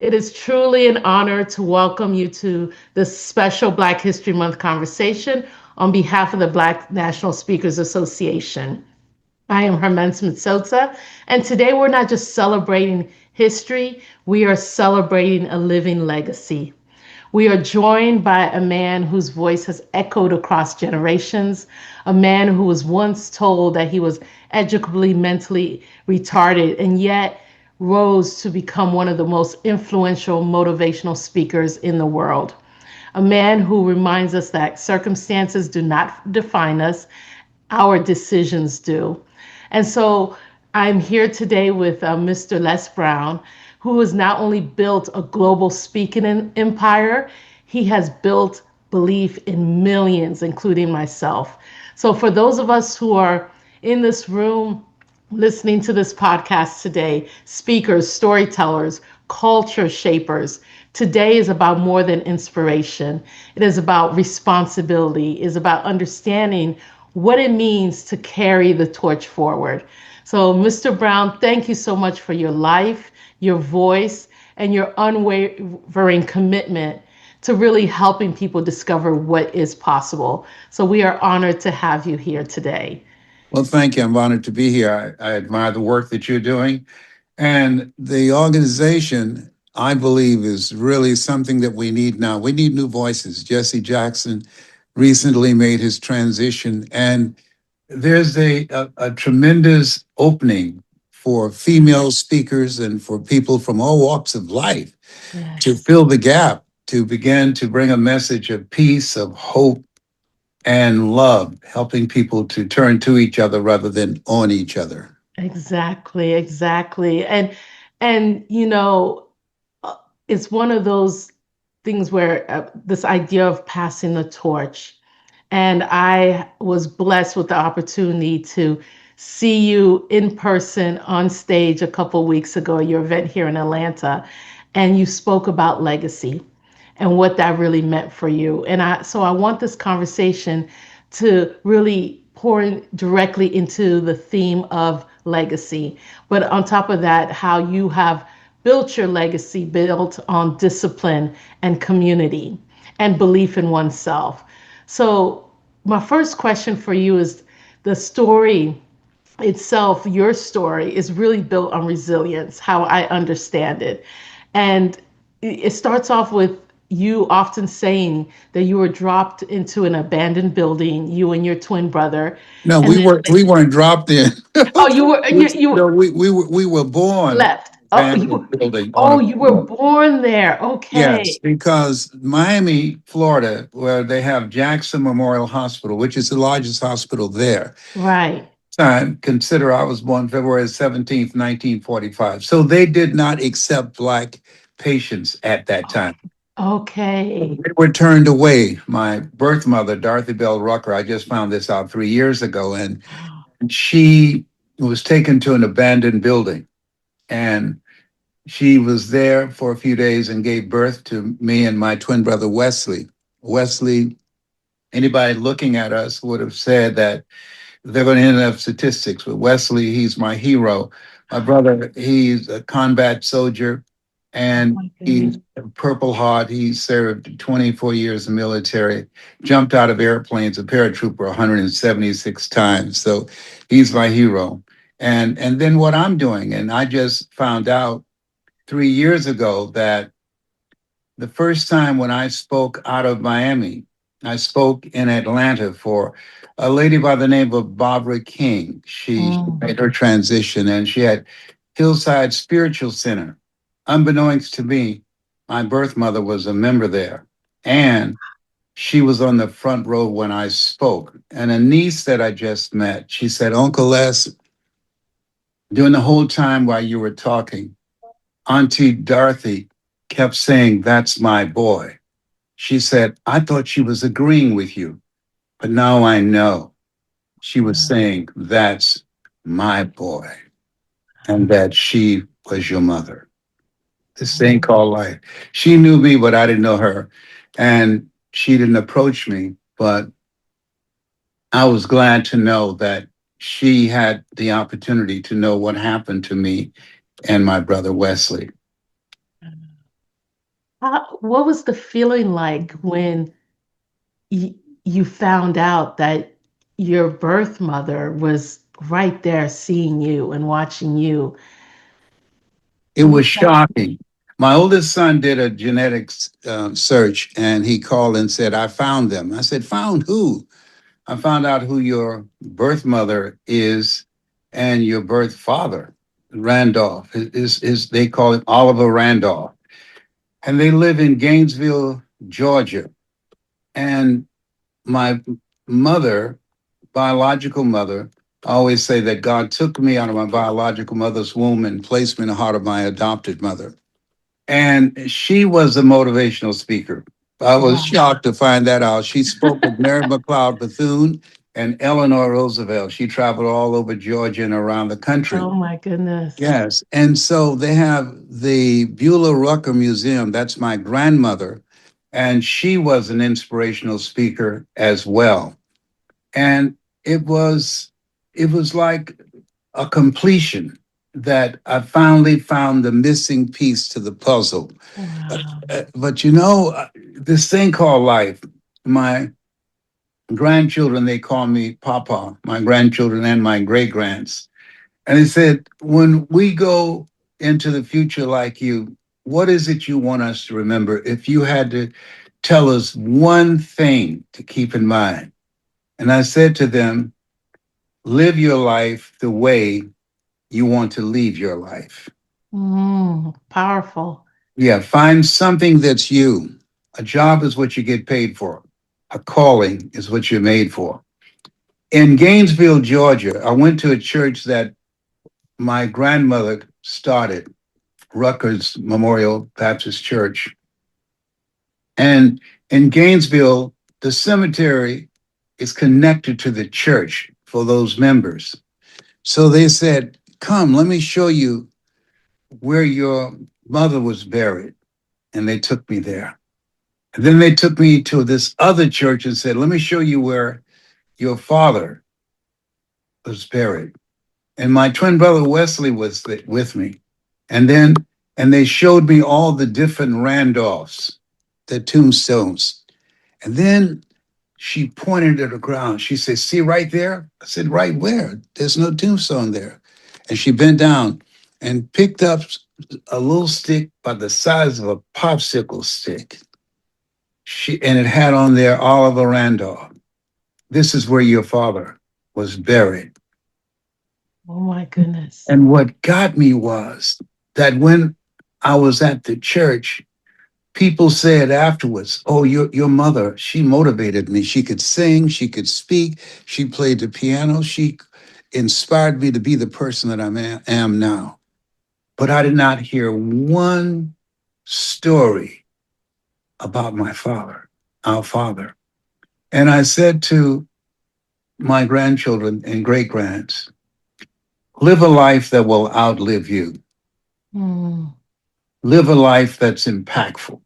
It is truly an honor to welcome you to this special Black History Month conversation on behalf of the Black National Speakers Association. I am Hermence, and today we're not just celebrating history, we are celebrating a living legacy. We are joined by a man whose voice has echoed across generations, a man who was once told that he was educably mentally retarded and yet rose to become one of the most influential motivational speakers in the world. A man who reminds us that circumstances do not define us, our decisions do. And so I'm here today with Mr. Les Brown, who has not only built a global speaking empire, he has built belief in millions, including myself. So for those of us who are in this room listening to this podcast today, speakers, storytellers, culture shapers, today is about more than inspiration. It is about responsibility, it is about understanding what it means to carry the torch forward. So, Mr. Brown, thank you so much for your life, your voice, and your unwavering commitment to really helping people discover what is possible. So, we are honored to have you here today. Well, thank you. I'm honored to be here. I admire the work that you're doing. And the organization, I believe, is really something that we need now. We need new voices. Jesse Jackson recently made his transition, and there's a tremendous opening for female speakers and for people from all walks of life to Yes. fill the gap, to begin to bring a message of peace, of hope, and love, helping people to turn to each other rather than on each other. Exactly, exactly. And uh, it's one of those things where this idea of passing the torch. And I was blessed with the opportunity to see you in person on stage a couple weeks ago at your event here in Atlanta. And you spoke about legacy and what that really meant for you. So I want this conversation to really pour in directly into the theme of legacy. But on top of that, how you have built your legacy built on discipline and community and belief in oneself. So my first question for you is the story itself, your story is really built on resilience, how I understand it. And it starts off with you often saying that you were dropped into an abandoned building, you and your twin brother. No, And then, we weren't dropped in. oh, you were, No, we were born left. abandoned building on Oh, a you were floor. born there. Yes, Okay. because Miami, Florida, where they have Jackson Memorial Hospital, which is the largest hospital there. Right. Time, consider I was born February 17th, 1945. So they did not accept Black patients at that time. Okay. They were turned away. My birth mother, Dorothy Bell Rucker, I just found this out 3 years ago, and she was taken to an abandoned building. And she was there for a few days and gave birth to me and my twin brother, Wesley. Wesley, anybody looking at us would have said that they're going to end up statistics. But Wesley, he's my hero. My brother, he's a combat soldier Oh and my he's goodness. a Purple Heart. He served 24 years in the military, jumped out of airplanes, a paratrooper 176 times. So he's my hero. And then what I'm doing, and I just found out 3 years ago that the first time when I spoke out of Miami, I spoke in Atlanta for a lady by the name of Barbara King. She Mm. made her transition and she had Hillside Spiritual Center. Unbeknownst to me, my birth mother was a member there. And she was on the front row when I spoke. And a niece that I just met, she said, Uncle Les, during the whole time while you were talking, Auntie Dorothy kept saying, "That's my boy." She said, "I thought she was agreeing with you, but now I know she was saying, that's my boy, and that she was your mother." This thing called life. She knew me, but I didn't know her. And she didn't approach me, but I was glad to know that she had the opportunity to know what happened to me and my brother Wesley. What was the feeling like when y you found out that your birth mother was right there seeing you and watching you? It What was was that? shocking. My oldest son did a genetics search and he called and said, I found them. I said, found who? I found out who your birth mother is and your birth father, Randolph. They call it Oliver Randolph. And they live in Gainesville, Georgia. And my mother, biological mother, I always say that God took me out of my biological mother's womb and placed me in the heart of my adopted mother. And she was a motivational speaker. I was Wow. shocked to find that out. She spoke with Mary McLeod Bethune and Eleanor Roosevelt. She traveled all over Georgia and around the country. Oh my goodness. Yes. And so they have the Beulah Rucker Museum. That's my grandmother. And she was an inspirational speaker as well. And it was it was like a completion that I finally found the missing piece to the puzzle. Wow. But this thing called life, my grandchildren, they call me Papa, my grandchildren and my great grands. And he said, when we go into the future like you, what is it you want us to remember? If you had to tell us one thing to keep in mind. And I said to them, live your life the way you want to leave your life. Powerful. Yeah, find something that's you. A job is what you get paid for. A calling is what you're made for. In Gainesville, Georgia, I went to a church that my grandmother started, Rutgers Memorial Baptist Church. And in Gainesville, the cemetery is connected to the church for those members. So they said, come, let me show you where your mother was buried. And they took me there. And then they took me to this other church and said, let me show you where your father was buried. And my twin brother Wesley was with me. And then, and they showed me all the different Randolphs, the tombstones. And then she pointed at the ground. She said, see right there? I said, right where? There's no tombstone there. And she bent down and picked up a little stick by the size of a popsicle stick. And it had on there Oliver Randolph. This is where your father was buried. Oh my goodness. And what got me was that when I was at the church, people said afterwards, oh, your mother, she motivated me. She could sing, she could speak, she played the piano, she inspired me to be the person that am now. But I did not hear one story about my father, our father. And I said to my grandchildren and great grands, live a life that will outlive you. Mm, Live a life that's impactful.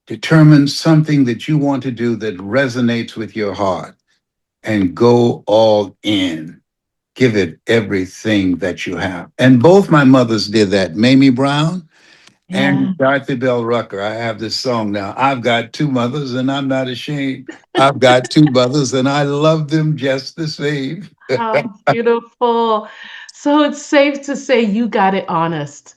Determine something that you want to do that resonates with your heart and go all in. Give it everything that you have. And both my mothers did that. Mamie Brown yeah. and Dorothy Bell Rucker. I have this song now. I've got two mothers and I'm not ashamed. I've got two brothers and I love them just the same. How beautiful. So it's safe to say you got it honest.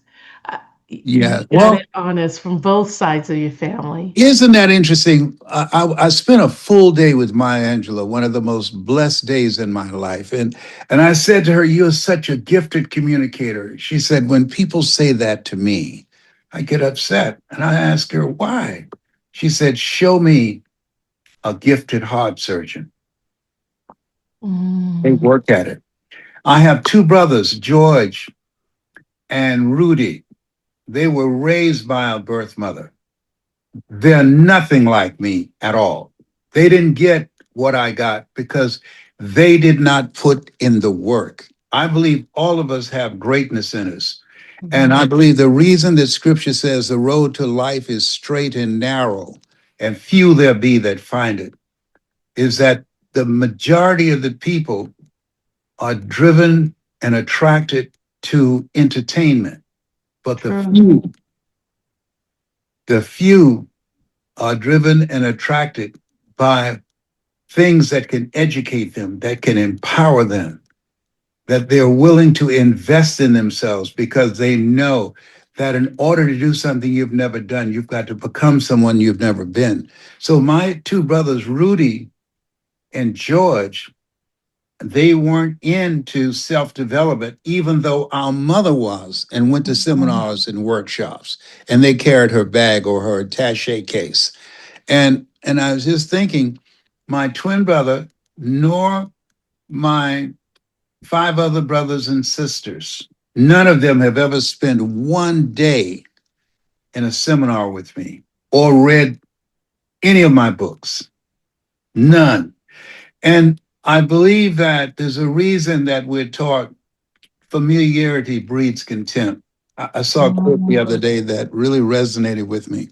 You Yeah. got Well, it honest from both sides of your family. isn't that interesting? I spent a full day with Maya Angelou, one of the most blessed days in my life. And I said to her, you're such a gifted communicator. She said, when people say that to me, I get upset. And I asked her, why? She said, show me a gifted heart surgeon. They Mm, work at it. I have two brothers, George and Rudy. They were raised by a birth mother. They're nothing like me at all. They didn't get what I got because they did not put in the work. I believe all of us have greatness in us. And mhm. I believe the reason that scripture says the road to life is straight and narrow, and few there be that find it, is that the majority of the people are driven and attracted to entertainment, but the True. few The few are driven and attracted by things that can educate them, that can empower them, that they're willing to invest in themselves because they know that in order to do something you've never done, you've got to become someone you've never been. So my two brothers, Rudy and George, they weren't into self-development, even though our mother was and went to Mhm. seminars and workshops, and they carried her bag or her attache case. And I was just thinking, my twin brother, nor my five other brothers and sisters, none of them have ever spent one day in a seminar with me or read any of my books. None. And I believe that there's a reason that we're taught familiarity breeds contempt. I saw a quote the other Mhm. day that really resonated with me.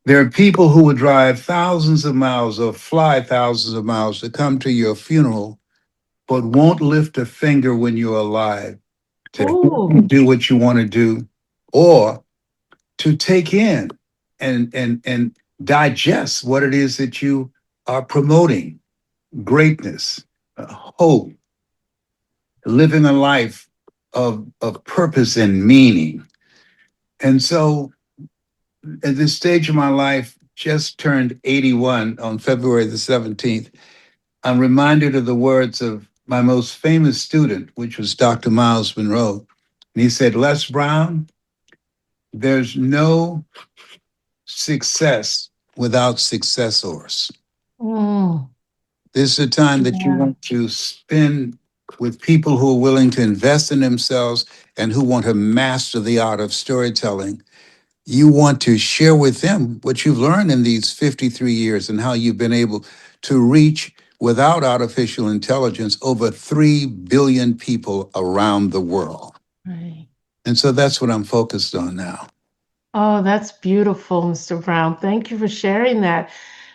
There are people who would drive thousands of miles or fly thousands of miles to come to your funeral, but won't lift a finger when you're alive to help you Ooh, do what you want to do or to take in and digest what it is that you are promoting: greatness, hope, living a life of purpose and meaning. And so at this stage of my life, just turned 81 on February the 17th, I'm reminded of the words of my most famous student, which was Dr. Miles Monroe. And he said, Les Brown, there's no success without successors. mm, This is a time that you yeah, want to spend with people who are willing to invest in themselves and who want to master the art of storytelling. You want to share with them what you've learned in these 53 years and how you've been able to reach, without artificial intelligence, over 3 billion people around the world. right. And so that's what I'm focused on now. Oh, that's beautiful, Mr. Brown. Thank you for sharing that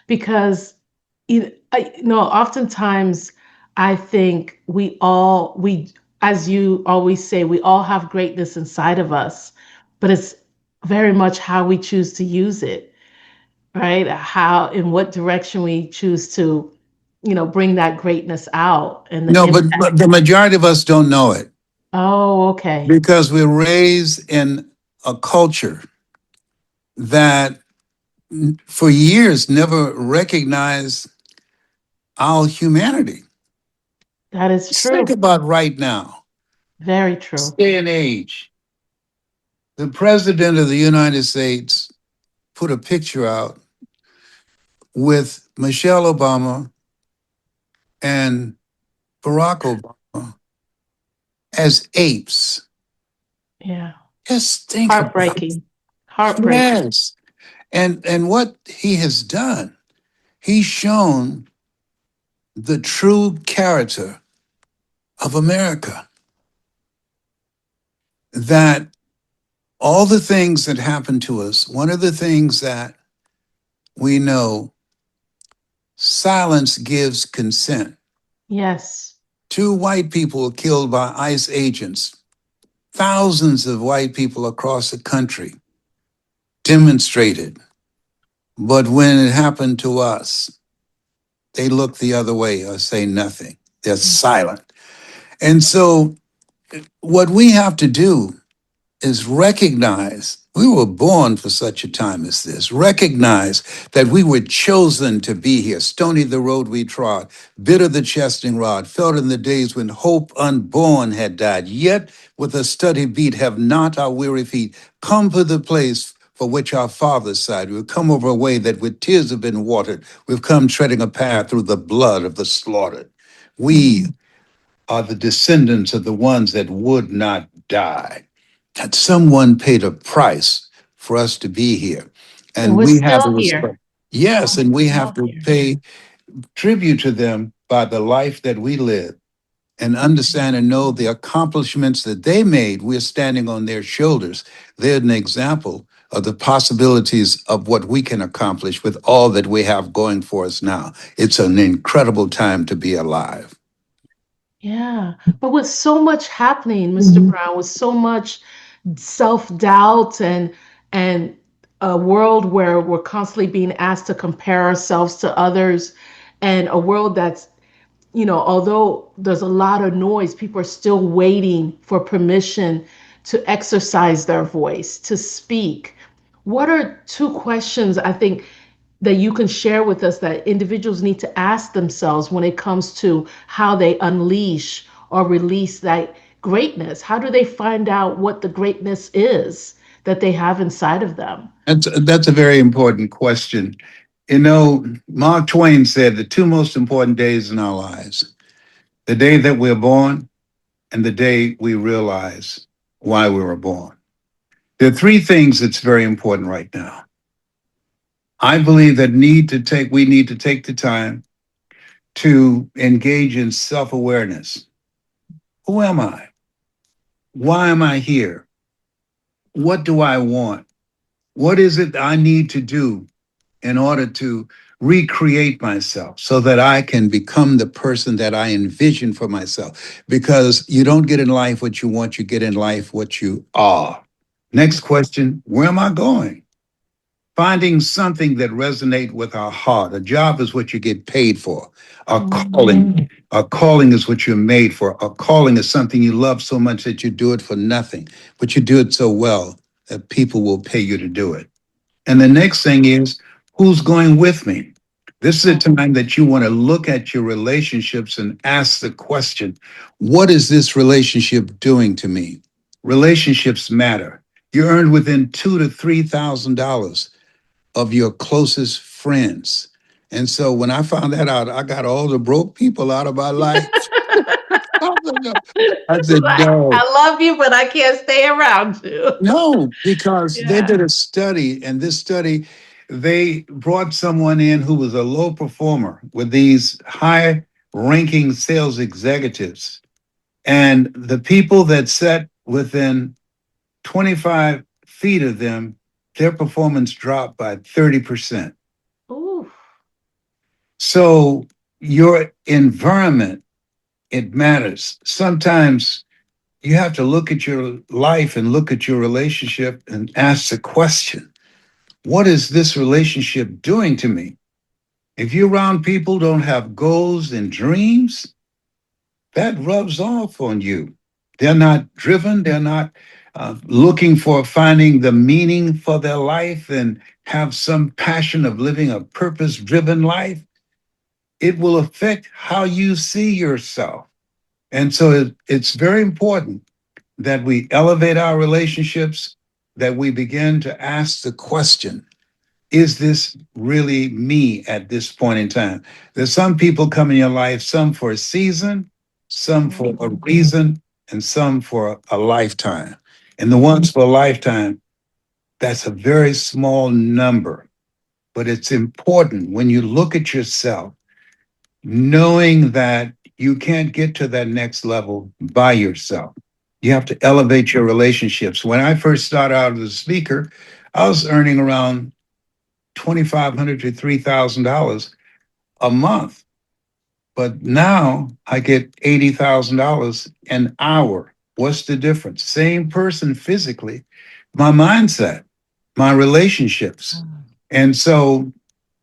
because oftentimes I think as you always say, we all have greatness inside of us, but it's very much how we choose to use it, right? How, in what direction we choose to, bring that greatness out and the No, impact. but the majority of us don't know it Oh, okay. because we're raised in a culture that for years never recognized our humanity. That is Just think true. about right now, Very this true. day and age, the president of the United States put a picture out with Michelle Obama and Barack Obama as apes. Yeah. Just think about it. Heartbreaking. Heartbreaking. Yes. And what he has done, he's shown the true character of America. That all the things that happen to us, one of the things that we know, silence gives consent. Yes. Two white people were killed by ICE agents. Thousands of white people across the country demonstrated. But when it happened to us, they look the other way or say nothing. They're silent. And so, what we have to do is recognize we were born for such a time as this. Recognize that we were chosen to be here. Stony the road we trod, bitter the chastening rod, felt in the days when hope unborn had died. Yet with a steady beat have not our weary feet come to the place for which our fathers sighed. We've come over a way that with tears have been watered. We've come treading a path through the blood of the slaughtered. We are the descendants of the ones that would not die, that someone paid a price for us to be here. And And we're we have still a here. respect. Yes, and we have Still to here. pay tribute to them by the life that we live and understand and know the accomplishments that they made. We're standing on their shoulders. They're an example of the possibilities of what we can accomplish with all that we have going for us now. It's an incredible time to be alive. Yeah. But with so much happening, Mr. Brown, with so much self-doubt and a world where we're constantly being asked to compare ourselves to others, and a world that's, although there's a lot of noise, people are still waiting for permission to exercise their voice, to speak. What are two questions I think that you can share with us that individuals need to ask themselves when it comes to how they unleash or release that greatness? How do they find out what the greatness is that they have inside of them? That's a very important question. You know, Mark Twain said the two most important days in our lives, the day that we're born and the day we realize why we were born. There are three things that's very important right now. I believe that we need to take the time to engage in self-awareness. Who am I? Why am I here? What do I want? What is it I need to do in order to recreate myself so that I can become the person that I envision for myself? Because you don't get in life what you want, you get in life what you are. Next question, where am I going? Finding something that resonates with our heart. A job is what you get paid for. A calling is what you're made for. A calling is something you love so much that you do it for nothing, but you do it so well that people will pay you to do it. And the next thing is, who's going with me? This is a time that you want to look at your relationships and ask the question, what is this relationship doing to me? Relationships matter. You earn within $2,000 to $3,000 of your closest friends. And so when I found that out, I got all the broke people out of my life. I said, Like, no, I love you, but I can't stay around you. no, because they Yeah. did a study, and this study, they brought someone in who was a low performer with these high ranking sales executives. And the people that sat within 25 feet of them, their performance dropped by 30%. Ooh. So your environment, it matters. Sometimes you have to look at your life and look at your relationship and ask the question, what is this relationship doing to me? If you're around people who don't have goals and dreams, that rubs off on you. They're not driven, they're not looking for finding the meaning for their life and have some passion of living a purpose driven life. It will affect how you see yourself. And so it's very important that we elevate our relationships, that we begin to ask the question, is this really me at this point in time? There's some people come in your life, some for a season, some for a reason, and some for a lifetime. And the ones for a lifetime, that's a very small number. But it's important when you look at yourself, knowing that you can't get to that next level by yourself. You have to elevate your relationships. When I first started out as a speaker, I was earning around $2,500 to $3,000 a month. But now I get $80,000 an hour. What's the difference? Same person physically, my mindset, my relationships. And so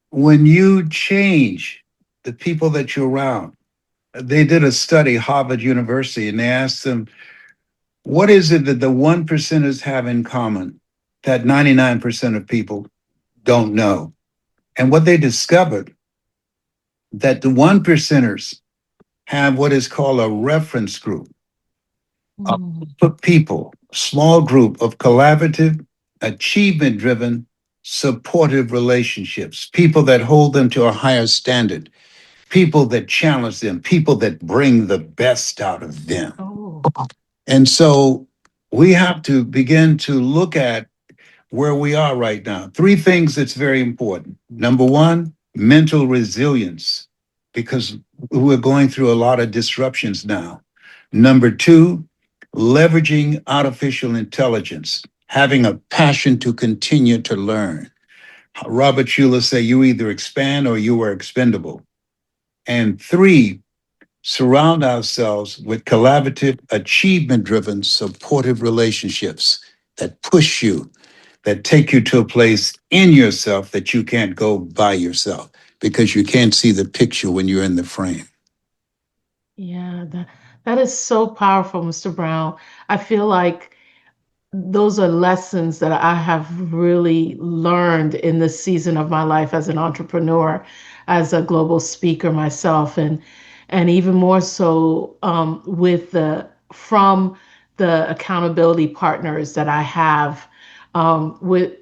when you change the people that you're around, they did a study, Harvard University, and they asked them, what is it that the 1%ers have in common that 99% of people don't know? And what they discovered that the 1%ers have what is called a reference group, a Mm. group of people, small group of collaborative, achievement driven, supportive relationships, people that hold them to a higher standard, people that challenge them, people that bring the best out of them. Oh. And so we have to begin to look at where we are right now. Three things that's very important. Number one, mental resilience, because we're going through a lot of disruptions now. Number two, leveraging artificial intelligence, having a passion to continue to learn. Robert Schuller say you either expand or you are expendable. And three, surround ourselves with collaborative, achievement driven, supportive relationships that push you, that take you to a place in yourself that you can't go by yourself because you can't see the picture when you're in the frame. Yeah, that is so powerful, Mr. Brown. I feel like those are lessons that I have really learned in this season of my life as an entrepreneur, as a global speaker myself, and even more so with the from the accountability partners that I have. With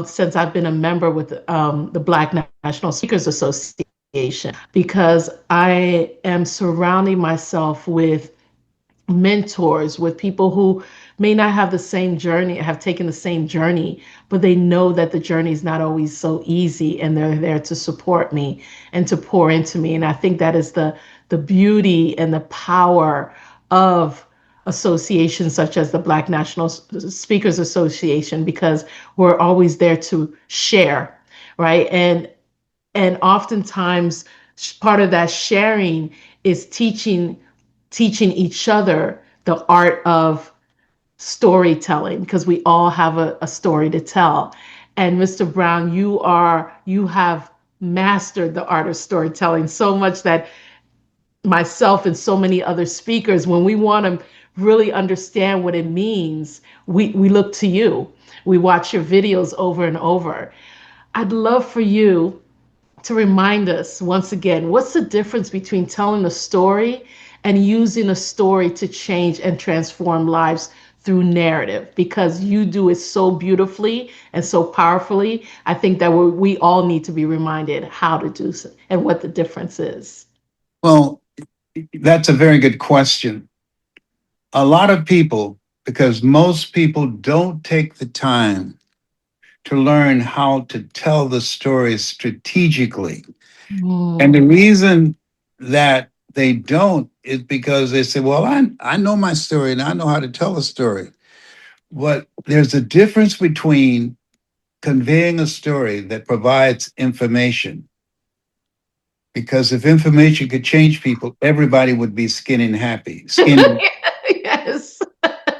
since I've been a member with the Black National Speakers Association, because I am surrounding myself with mentors, with people who may not have the same journey, have taken the same journey, but they know that the journey is not always so easy, and they're there to support me and to pour into me. And I think that is the beauty and the power of associations such as the Black National Speakers Association, because we're always there to share, right? And oftentimes part of that sharing is teaching each other the art of storytelling, because we all have a story to tell. And Mr. Brown, you have mastered the art of storytelling so much that myself and so many other speakers, when we want to really understand what it means, we look to you. We watch your videos over and over. I'd love for you to remind us once again, what's the difference between telling a story and using a story to change and transform lives through narrative? Because you do it so beautifully and so powerfully. I think that we all need to be reminded how to do so and what the difference is. Well, that's a very good question. A lot of people, because most people don't take the time to learn how to tell the story strategically. And the Mm. reason that they don't is because they say, well, I know my story and I know how to tell a story. But there's a difference between conveying a story that provides information, because if information could change people, everybody would be skinning happy. Skinning. Yes.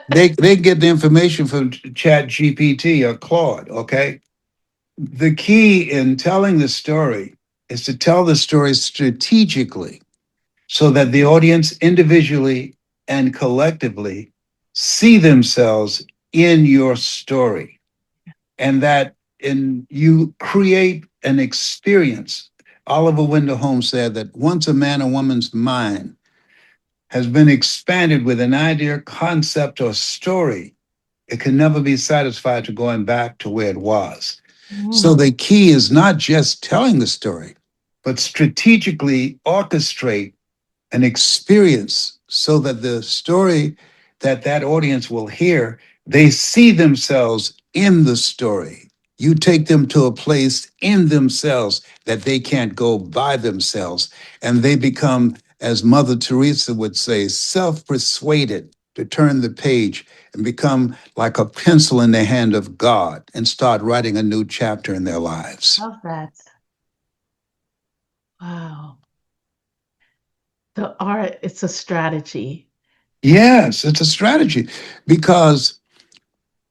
They get the information from Chat GPT or Claude, okay? The key in telling the story is to tell the story strategically so that the audience individually and collectively see themselves in your story, and that in you create an experience. Oliver Wendell Holmes said that once a man or woman's mind has been expanded with an idea, concept, or story, it can never be satisfied to going back to where it was. So Mm. the key is not just telling the story, but strategically orchestrate an experience so that the story that that audience will hear, they see themselves in the story. You take them to a place in themselves that they can't go by themselves, and they become, as Mother Teresa would say, self-persuaded to turn the page and become like a pencil in the hand of God and start writing a new chapter in their lives. Love that. Wow. The art, it's a strategy. Yes, it's a strategy because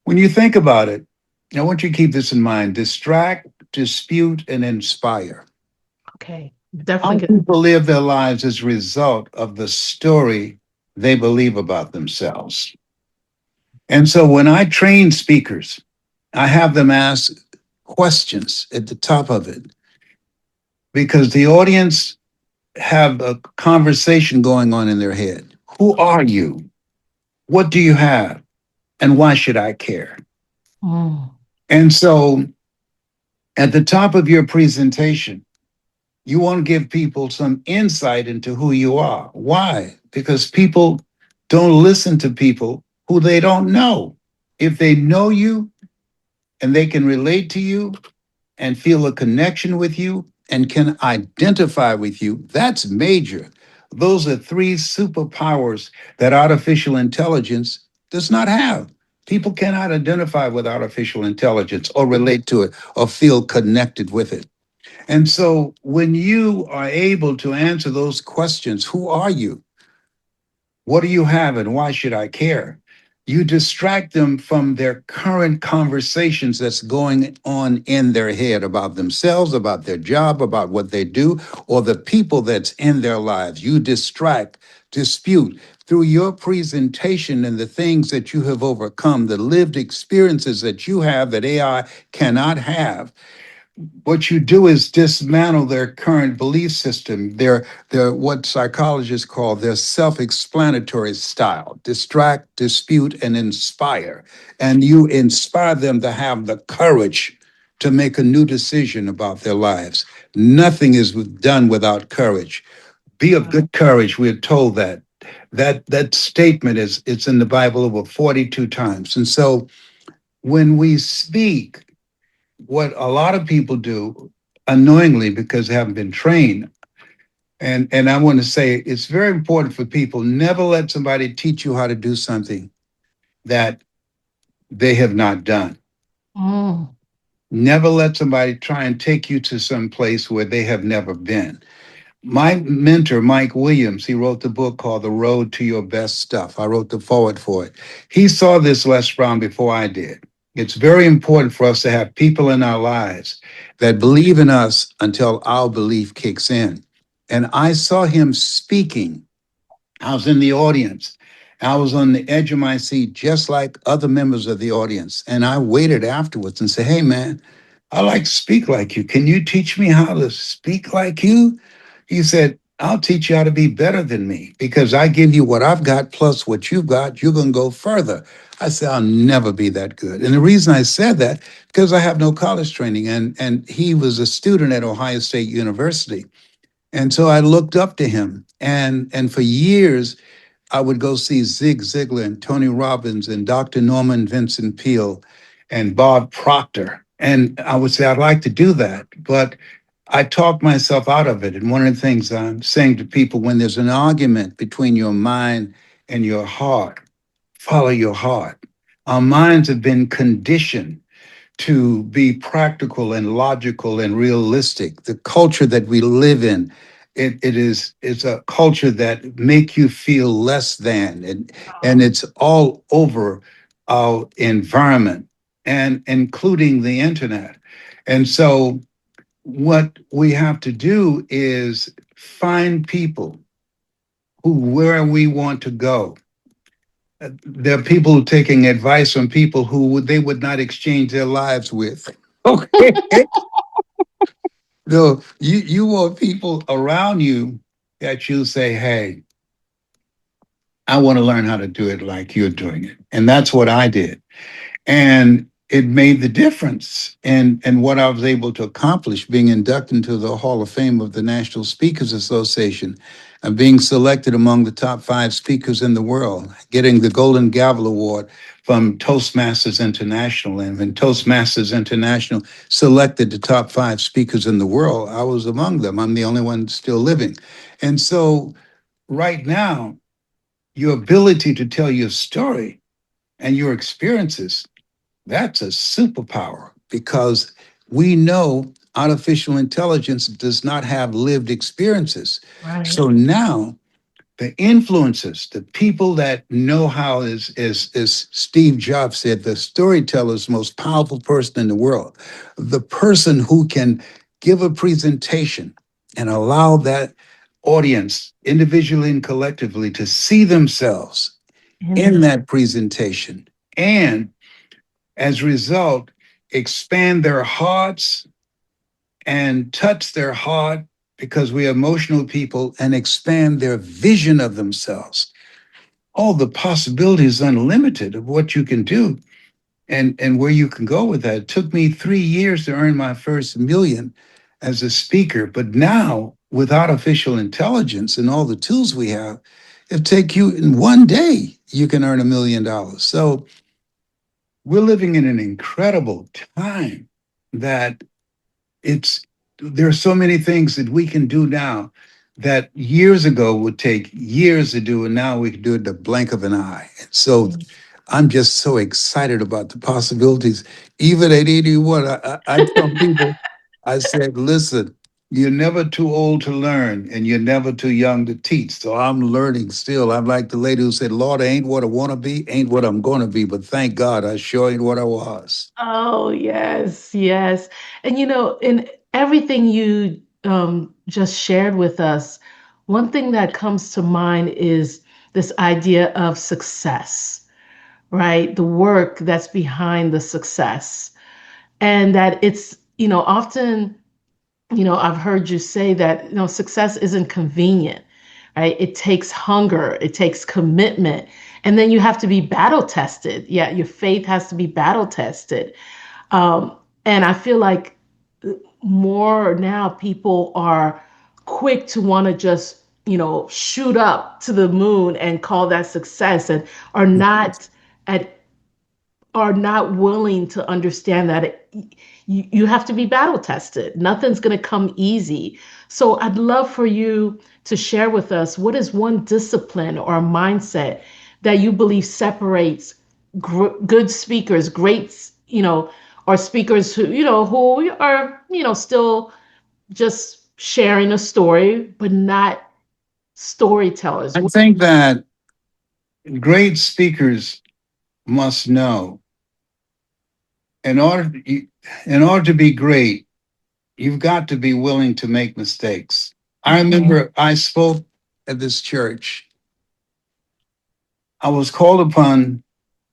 when you think about it, I want you to keep this in mind: distract, dispute, and inspire. Okay. How Definitely. people live their lives as a result of the story they believe about themselves. And so when I train speakers, I have them ask questions at the top of it because the audience have a conversation going on in their head. Who are you? What do you have? And why should I care? Mm. And so at the top of your presentation, you want to give people some insight into who you are. Why? Because people don't listen to people who they don't know. If they know you and they can relate to you and feel a connection with you and can identify with you, that's major. Those are three superpowers that artificial intelligence does not have. People cannot identify with artificial intelligence or relate to it or feel connected with it. And so when you are able to answer those questions, who are you? What do you have and why should I care? You distract them from their current conversations that's going on in their head about themselves, about their job, about what they do, or the people that's in their lives. You distract, dispute through your presentation and the things that you have overcome, the lived experiences that you have that AI cannot have. What you do is dismantle their current belief system, their what psychologists call their self-explanatory style: distract, dispute, and inspire. And you inspire them to have the courage to make a new decision about their lives. Nothing is done without courage. Be of good courage. We're told that. That statement is it's in the Bible over 42 times. And so when we speak, what a lot of people do unknowingly because they haven't been trained. And I want to say it's very important for people never let somebody teach you how to do something that they have not done. Mm. Never let somebody try and take you to some place where they have never been. My mentor, Mike Williams, he wrote the book called The Road to Your Best Stuff. I wrote the forward for it. He saw this, Les Brown, before I did. It's very important for us to have people in our lives that believe in us until our belief kicks in. And I saw him speaking. I was in the audience. I was on the edge of my seat, just like other members of the audience. And I waited afterwards and said, "Hey, man, I like to speak like you. Can you teach me how to speak like you?" He said, "I'll teach you how to be better than me because I give you what I've got plus what you've got. You're going to go further." I said, "I'll never be that good." And the reason I said that, because I have no college training. And he was a student at Ohio State University. And so I looked up to him. And for years, I would go see Zig Ziglar and Tony Robbins and Dr. Norman Vincent Peale and Bob Proctor. And I would say, I'd like to do that. But I talked myself out of it. And one of the things I'm saying to people when there's an argument between your mind and your heart, follow your heart. Our minds have been conditioned to be practical and logical and realistic. The culture that we live in, it's a culture that make you feel less than, and it's all over our environment and including the internet. And so what we have to do is find people who where we want to go. There are people taking advice from people they would not exchange their lives with. Okay. No, you want people around you that you say, "Hey, I want to learn how to do it like you're doing it." And that's what I did. And it made the difference in what I was able to accomplish being inducted into the Hall of Fame of the National Speakers Association and being selected among the top 5 speakers in the world, getting the Golden Gavel Award from Toastmasters International. And when Toastmasters International selected the top 5 speakers in the world, I was among them. I'm the only one still living. And so right now, your ability to tell your story and your experiences, that's a superpower because we know artificial intelligence does not have lived experiences. Right. So now the influencers, the people that know how, as Steve Jobs said, the storyteller is the most powerful person in the world. The person who can give a presentation and allow that audience, individually and collectively, to see themselves in that presentation and as a result, expand their hearts and touch their heart because we're emotional people and expand their vision of themselves. All the possibilities unlimited of what you can do and where you can go with that. It took me 3 years to earn my first million as a speaker, but now with artificial intelligence and all the tools we have, it take you in one day, you can earn $1 million. So we're living in an incredible time that it's there are so many things that we can do now that years ago would take years to do, and now we can do it in the blink of an eye. And so I'm just so excited about the possibilities. Even at 81, I tell people, I said, listen, You're never too old to learn, and you're never too young to teach. So I'm learning still. I'm like the lady who said, Lord, I ain't what I want to be, ain't what I'm going to be, but thank God I sure ain't what I was. Oh, yes, yes. And in everything you just shared with us, one thing that comes to mind is this idea of success, right? The work that's behind the success. And that it's, often, I've heard you say that, success isn't convenient, right? It takes hunger, it takes commitment. And then you have to be battle tested. Yeah, your faith has to be battle tested. Um, and I feel like more now people are quick to want to just, shoot up to the moon and call that success, and are not at are not willing to understand that you have to be battle tested. Nothing's going to come easy. So I'd love for you to share with us, what is one discipline or a mindset that you believe separates good speakers, great, or speakers who are, still just sharing a story, but not storytellers. I think that great speakers must know in order in order to be great, you've got to be willing to make mistakes. I remember I spoke at this church. I was called upon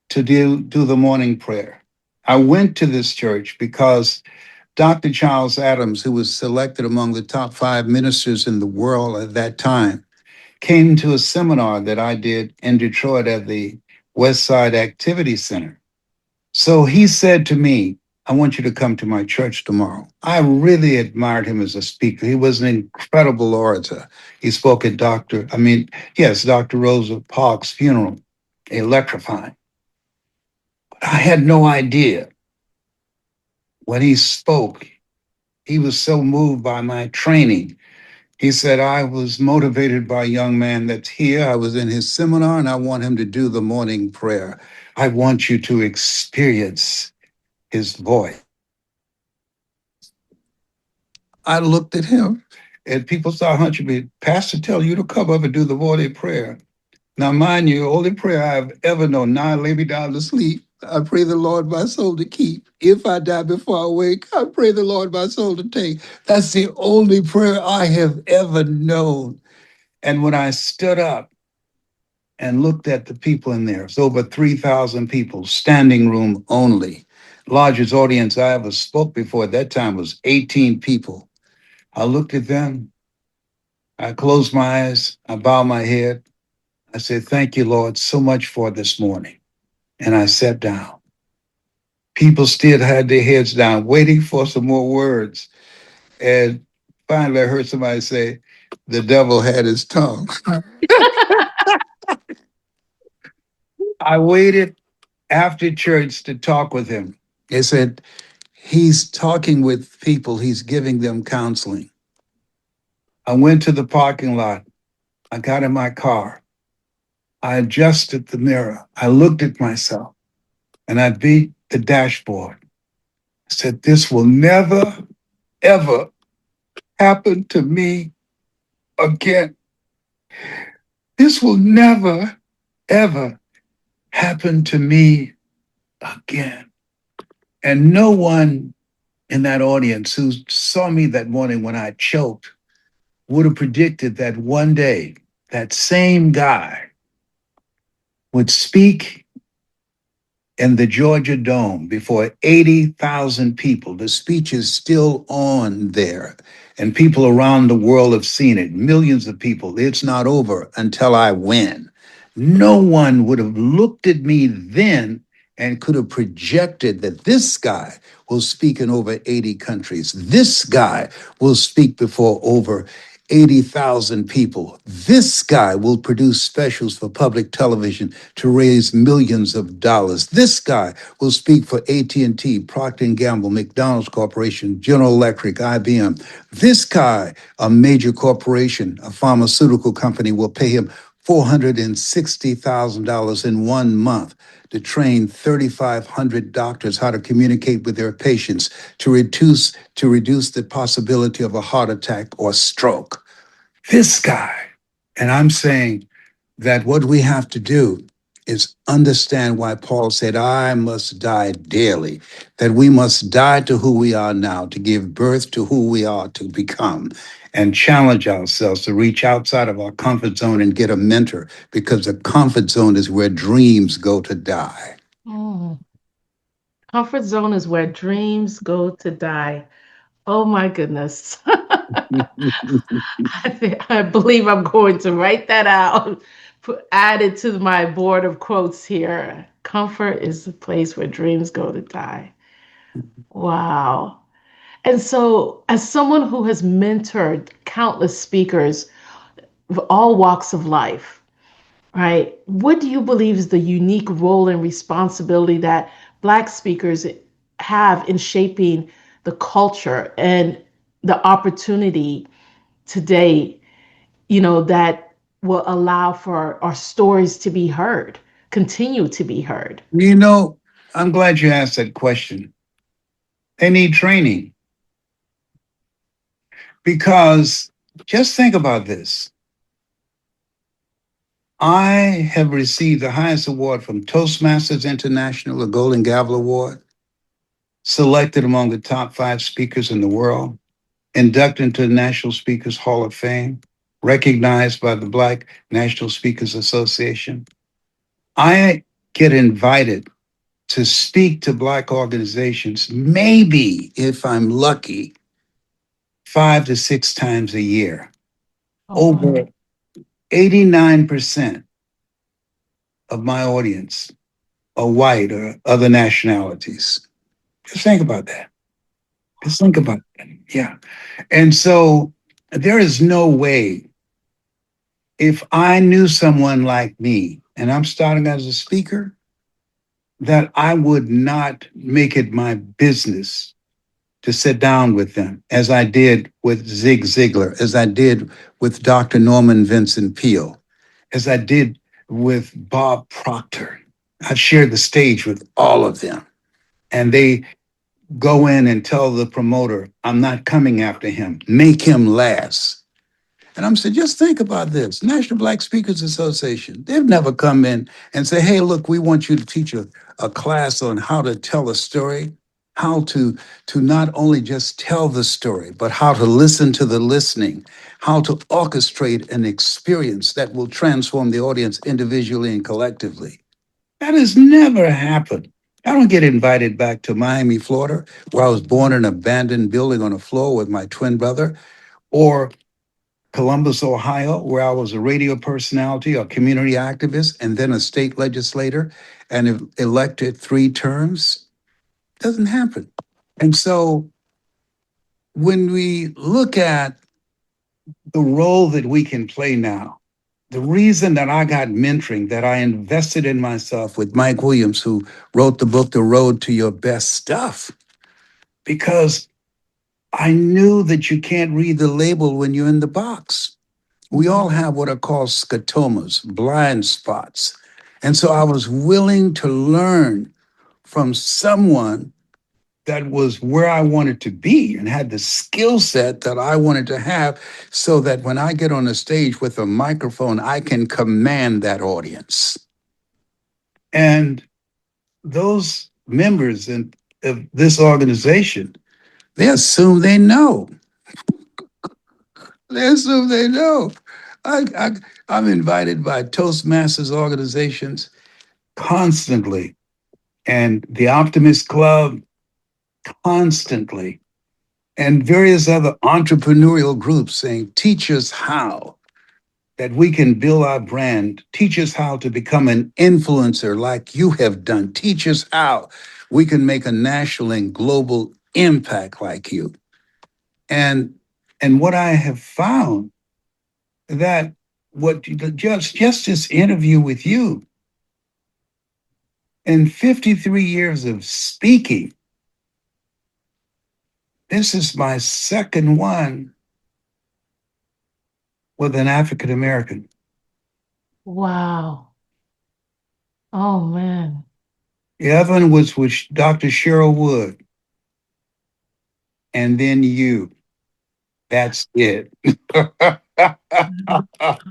to do the morning prayer. I went to this church because Dr. Charles Adams, who was selected among the top 5 ministers in the world at that time, came to a seminar that I did in Detroit at the West Side Activity Center. So he said to me, I want you to come to my church tomorrow. I really admired him as a speaker. He was an incredible orator. He spoke at Dr. Rosa Parks' funeral, electrifying. I had no idea when he spoke. He was so moved by my training. He said, I was motivated by a young man that's here. I was in his seminar and I want him to do the morning prayer. I want you to experience his voice. I looked at him and people started hunching me. Pastor tell you to come up and do the morning prayer. Now, mind you, the only prayer I've ever known. Now I lay me down to sleep. I pray the Lord my soul to keep. If I die before I wake, I pray the Lord my soul to take. That's the only prayer I have ever known. And when I stood up and looked at the people in there, it's over 3,000 people, standing room only. Largest audience I ever spoke before at that time was 18 people. I looked at them. I closed my eyes. I bowed my head. I said, thank you, Lord, so much for this morning. And I sat down. People still had their heads down, waiting for some more words. And finally, I heard somebody say, the devil had his tongue. I waited after church to talk with him. They said, he's talking with people, he's giving them counseling. I went to the parking lot. I got in my car. I adjusted the mirror. I looked at myself and I beat the dashboard. I said, this will never, ever happen to me again. This will never, ever happen to me again. And no one in that audience who saw me that morning when I choked would have predicted that one day that same guy would speak in the Georgia Dome before 80,000 people. The speech is still on there, and people around the world have seen it. Millions of people. It's not over until I win. No one would have looked at me then and could have projected that this guy will speak in over 80 countries. This guy will speak before over 80,000 people. This guy will produce specials for public television to raise millions of dollars. This guy will speak for AT&T, Procter & Gamble, McDonald's Corporation, General Electric, IBM. This guy, a major corporation, a pharmaceutical company, will pay him $460,000 in 1 month to train 3,500 doctors how to communicate with their patients to reduce the possibility of a heart attack or stroke. This guy. And I'm saying that what we have to do is understand why Paul said, I must die daily, that we must die to who we are now, to give birth to who we are to become, and challenge ourselves to reach outside of our comfort zone and get a mentor, because the comfort zone is where dreams go to die. Mm. Comfort zone is where dreams go to die. Oh my goodness. I believe I'm going to write that out, add it to my board of quotes here. Comfort is the place where dreams go to die. Wow. And so, as someone who has mentored countless speakers of all walks of life, right, what do you believe is the unique role and responsibility that Black speakers have in shaping the culture and the opportunity today, that will allow for our stories to be heard, continue to be heard? You know, I'm glad you asked that question. They need training because just think about this. I have received the highest award from Toastmasters International, the Golden Gavel Award, selected among the top 5 speakers in the world, inducted into the National Speakers Hall of Fame, recognized by the Black National Speakers Association. I get invited to speak to Black organizations, maybe if I'm lucky, 5 to 6 times a year. Oh, wow. Over 89% of my audience are white or other nationalities. Just think about that. Just think about that. Yeah. And so there is no way, if I knew someone like me and I'm starting as a speaker, that I would not make it my business to sit down with them, as I did with Zig Ziglar, as I did with Dr. Norman Vincent Peale, as I did with Bob Proctor. I've shared the stage with all of them. And they go in and tell the promoter, I'm not coming after him, make him last. And I'm saying, just think about this. National Black Speakers Association, they've never come in and say, hey, look, we want you to teach a class on how to tell a story, how to not only just tell the story, but how to listen to the listening, how to orchestrate an experience that will transform the audience individually and collectively. That has never happened. I don't get invited back to Miami, Florida, where I was born in an abandoned building on a floor with my twin brother, or Columbus, Ohio, where I was a radio personality, a community activist, and then a state legislator and elected 3 terms. Doesn't happen. And so when we look at the role that we can play now, the reason that I got mentoring, that I invested in myself with Mike Williams, who wrote the book, The Road to Your Best Stuff, because I knew that you can't read the label when you're in the box. We all have what are called scotomas, blind spots. And so I was willing to learn from someone that was where I wanted to be and had the skill set that I wanted to have, so that when I get on a stage with a microphone, I can command that audience. And those members of this organization, they assume they know. They assume they know. I, I'm invited by Toastmasters organizations constantly, and the Optimist Club constantly, and various other entrepreneurial groups saying, teach us how that we can build our brand, teach us how to become an influencer like you have done, teach us how we can make a national and global impact like you. And what I have found, that what just this interview with you, in 53 years of speaking, this is my second one with an African American. Wow. Oh, man. The other one was with Dr. Cheryl Wood, and then you. That's it.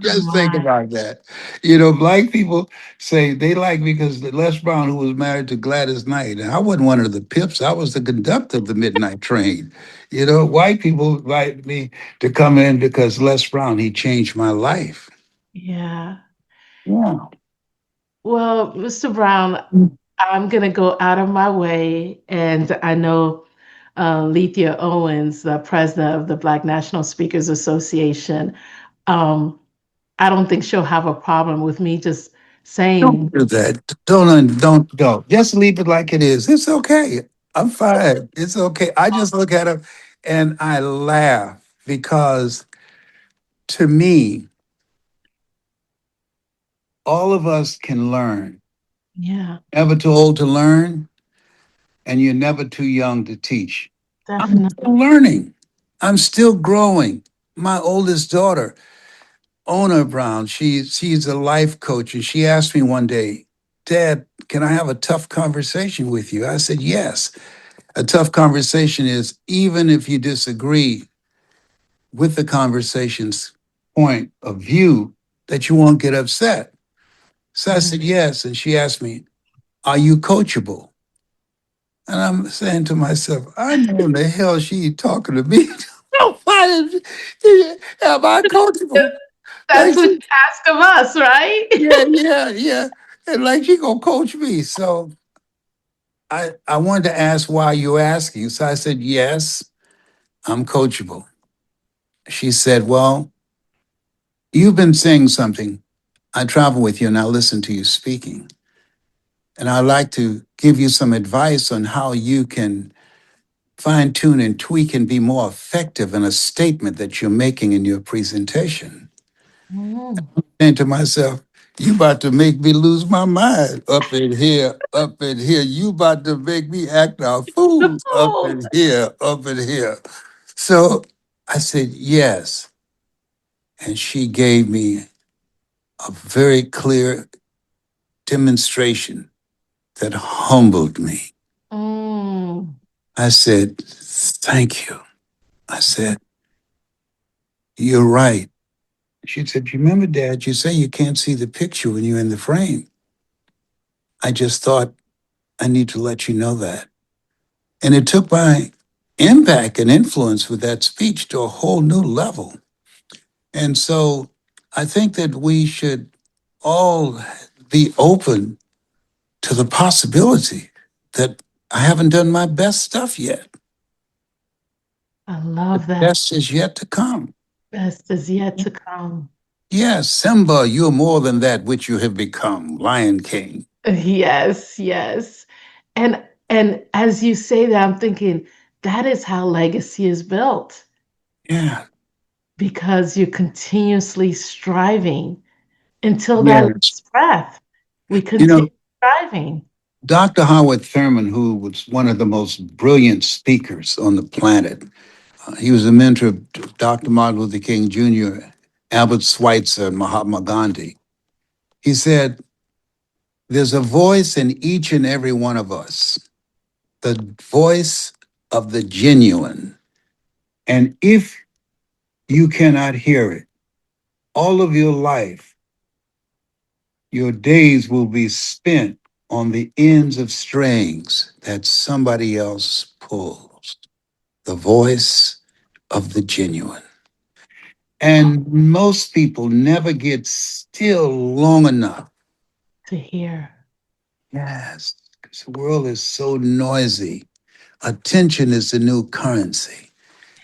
Just think Wow. about that. You know, black people say they like me because Les Brown, who was married to Gladys Knight, and I wasn't one of the pips. I was the conductor of the midnight train. You know, white people like me to come in because Les Brown, he changed my life. Yeah. Yeah. Well, Mr. Brown, I'm going to go out of my way, and I know Lethea Owens, the president of the Black National Speakers Association, um, I don't think she'll have a problem with me just saying, Don't do that. Don't. Just leave it like it is. It's okay. I'm fine. It's okay. I just look at him and I laugh because to me, all of us can learn. yeah, Never too old to learn, and you're never too young to teach. I'm definitely. still learning. I'm still growing. My oldest daughter, Ona Brown, she's a life coach, and she asked me one day, Dad, can I have a tough conversation with you? I said, yes. A tough conversation is even if you disagree with the conversation's point of view, that you won't get upset. So I Mhm. said, yes. And she asked me, are you coachable? And I'm saying to myself, I know in the hell she talking to me. Why am I coachable? Like That's what she, you ask of us, right? yeah. And like she gonna coach me. So I wanted to ask why you asking. So I said, yes, I'm coachable. She said, well, you've been saying something. I travel with you and I listen to you speaking. And I'd like to give you some advice on how you can fine tune and tweak and be more effective in a statement that you're making in your presentation. Mm. And to myself, you about to make me lose my mind up in here. You about to make me act a fool up Oh, in here, up in here. So I said, yes. And she gave me a very clear demonstration that humbled me. mm. I said, thank you. I said, you're right. She said, you remember, Dad, you say you can't see the picture when you're in the frame. I just thought I need to let you know that. And it took my impact and influence with that speech to a whole new level. And so I think that we should all be open to the possibility that I haven't done my best stuff yet. I The love that. best is yet to come. Best is yet to come. Yes, Simba, you're more than that which you have become, Lion King. Yes, yes. And as you say that, I'm thinking that is how legacy is built Yeah, because you're continuously striving until that yes. last breath. We You continue know, striving. Dr. Howard Thurman, who was one of the most brilliant speakers on the planet, he was a mentor of Dr. Martin Luther King Jr., Albert Schweitzer, and Mahatma Gandhi. He said, there's a voice in each and every one of us, the voice of the genuine. And if you cannot hear it, all of your life, your days will be spent on the ends of strings that somebody else pulls. The voice of the genuine. And most people never get still long enough. To hear. Yes, because the world is so noisy. Attention is the new currency.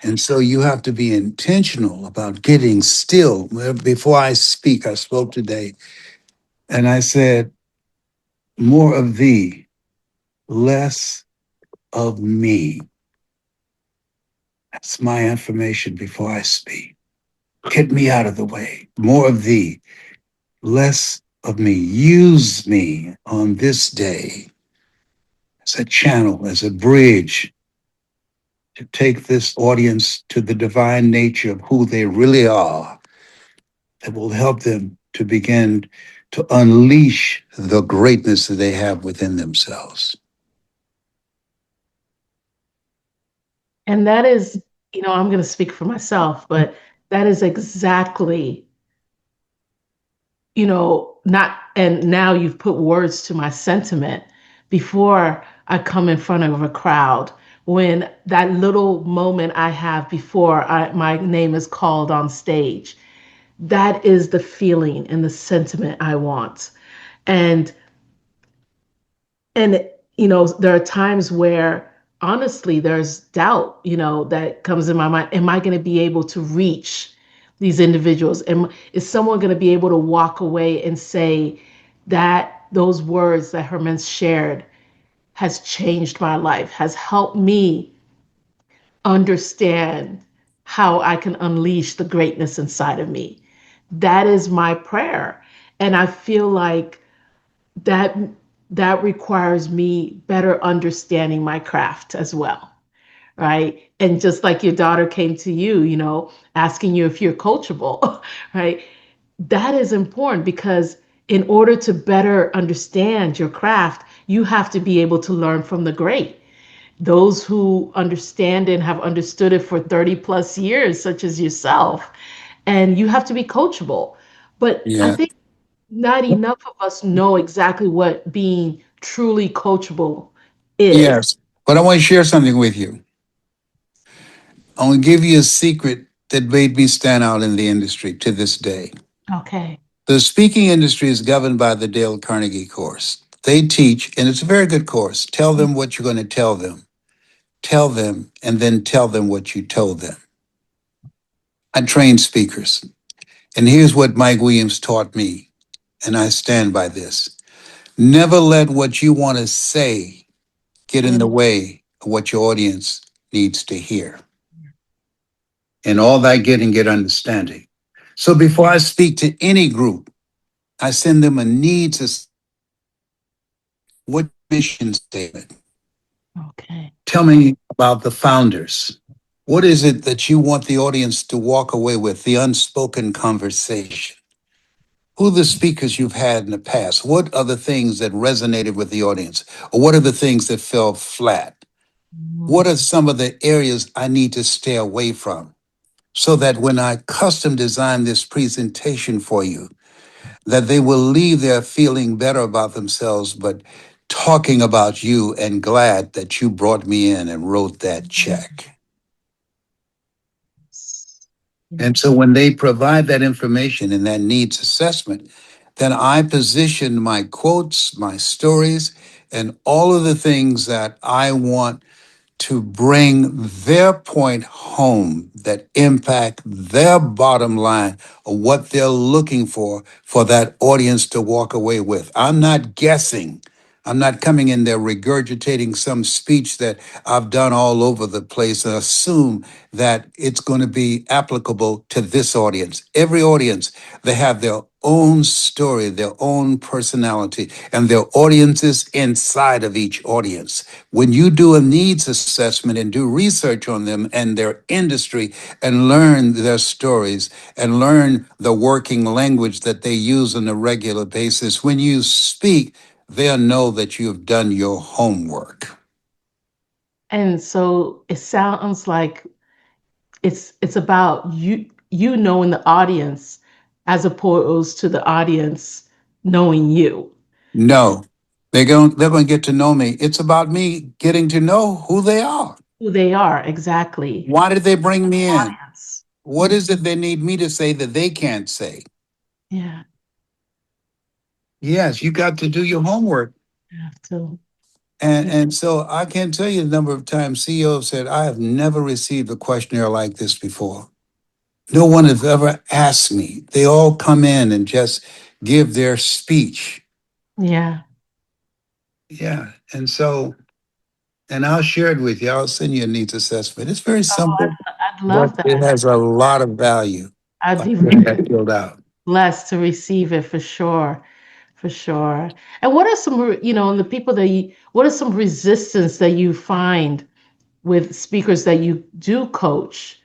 And so you have to be intentional about getting still. Well, before I speak, I spoke today and I said, more of thee, less of me. That's my affirmation before I speak. Get me out of the way. More of thee, less of me. Use me on this day as a channel, as a bridge to take this audience to the divine nature of who they really are that will help them to begin to unleash the greatness that they have within themselves. And that is, I'm going to speak for myself, but that is exactly, not, and now you've put words to my sentiment before I come in front of a crowd. When that little moment I have before my name is called on stage, that is the feeling and the sentiment I want. And and there are times where honestly there's doubt, that comes in my mind. Am I going to be able to reach these individuals? Is someone going to be able to walk away and say that those words that Hermence shared has changed my life, has helped me understand how I can unleash the greatness inside of me? That is my prayer. And I feel like that that requires me better understanding my craft as well, right? And just like your daughter came to you, asking you if you're coachable, right? That is important because in order to better understand your craft, you have to be able to learn from the great, those who understand and have understood it for 30 plus years, such as yourself. And you have to be coachable. But I Yeah. think not enough of us know exactly what being truly coachable is. Yes. But I want to share something with you. I want to give you a secret that made me stand out in the industry to this day. Okay. The speaking industry is governed by the Dale Carnegie course. They teach, and it's a very good course. Tell them what you're going to tell them, and then tell them what you told them. I train speakers, and here's what Mike Williams taught me, and I stand by this. Never let what you want to say get in Get the it. way of what your audience needs to hear. And all that get understanding. So before I speak to any group, I send them a needs assessment. What mission statement? Okay. Tell me about the founders. What is it that you want the audience to walk away with? The unspoken conversation. Who are the speakers you've had in the past? What are the things that resonated with the audience? Or what are the things that fell flat? What Mm, are some of the areas I need to stay away from? So that when I custom design this presentation for you, that they will leave there feeling better about themselves, but talking about you and glad that you brought me in and wrote that check. yes. And Yes. so when they provide that information in that needs assessment, then I position my quotes, my stories, and all of the things that I want to bring their point home that impact their bottom line or what they're looking for that audience to walk away with. I'm not guessing. I'm not coming in there regurgitating some speech that I've done all over the place and assume that it's going to be applicable to this audience. Every audience, they have their own story, their own personality, and their audiences inside of each audience. When you do a needs assessment and do research on them and their industry and learn their stories and learn the working language that they use on a regular basis, when you speak, they'll know that you have done your homework. And so it sounds like it's about you knowing the audience as opposed to the audience knowing you, No, they're going to get to know me. It's about me getting to know who they are. who they are exactly. Why did they bring me in? Audience. What Yeah. is it they need me to say that they can't say? Yeah. Yes, you got to do your homework. You have to. And Yeah. and so I can't tell you the number of times CEOs said, I have never received a questionnaire like this before. No one has ever asked me. They all come in and just give their speech. Yeah. Yeah. And I'll share it with you. I'll send you a needs assessment. It's very Oh, simple, I'd but love that. it has a lot of value. I'd I be get very that filled out. blessed to receive it for sure. For sure. And what are some, the people that what are some resistance that you find with speakers that you do coach?